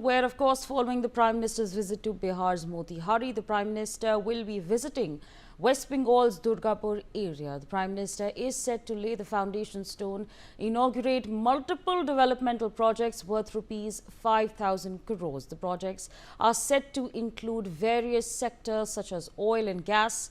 Where, of course, following the Prime Minister's visit to Bihar's Motihari, the Prime Minister will be visiting West Bengal's Durgapur area. The Prime Minister is set to lay the foundation stone, inaugurate multiple developmental projects worth rupees 5,000 crores. The projects are set to include various sectors such as oil and gas,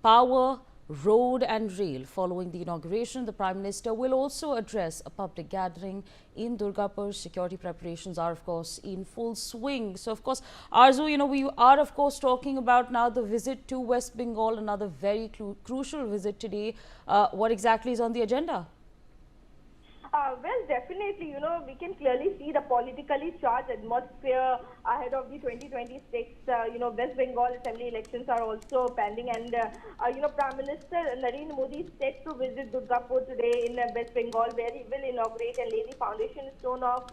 power, road and rail. Following the inauguration, the Prime Minister will also address a public gathering in Durgapur. Security preparations are, of course, in full swing. So, of course, Arzu, we are, of course, talking about now the visit to West Bengal, another very crucial visit today. What exactly is on the agenda? Well, definitely, we can clearly see the politically charged atmosphere ahead of the 2026, West Bengal Assembly elections are also pending, and, Prime Minister Narendra Modi is set to visit Durgapur today in West Bengal, where he will inaugurate and lay the foundation stone of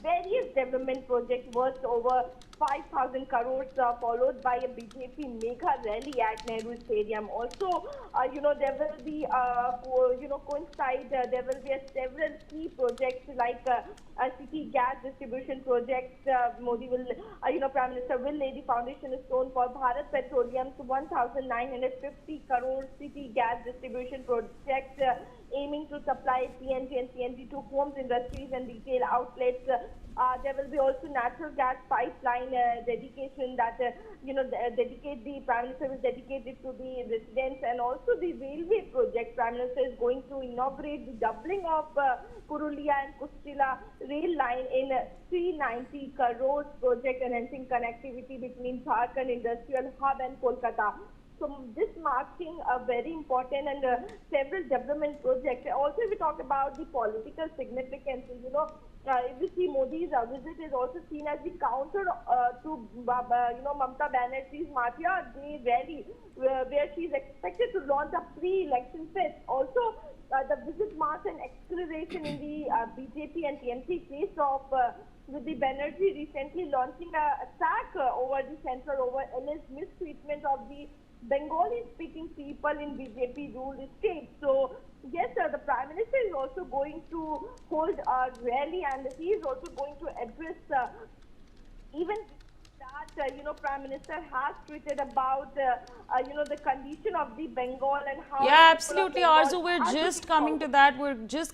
various development projects worth over 5,000 crores, followed by a BJP mega rally at Nehru Stadium. Also, there will be, there will be several key projects like a city gas distribution project. Modi will, Prime Minister will lay the foundation stone for Bharat Petroleum's 1,950 crore city gas distribution project, aiming to supply PNG and CNG to homes, industries and retail outlets. There will be also natural gas pipeline dedication that, the Prime Minister will dedicate it to the residents, and also the railway project. Prime Minister is going to inaugurate the doubling of Purulia and Kushila rail line in 390 crores project, enhancing connectivity between Jharkhand Industrial Hub and Kolkata. So this marking a very important and several development projects. Also, if we talk about the political significance, if we see Modi's visit is also seen as the counter to Mamata Banerjee's Mathia Day rally, where she is expected to launch a pre-election fest. Also, the visit marks an acceleration in the BJP and TMC case of with the Banerjee recently launching an attack over the central over alleged mistreatment of the Bengali-speaking people in BJP-ruled states. So, yes, the Prime Minister is also going to hold a rally, and he is also going to address even that, Prime Minister has tweeted about, the condition of the Bengal and how... Yeah, absolutely, Arzu. We're just coming to that. We're just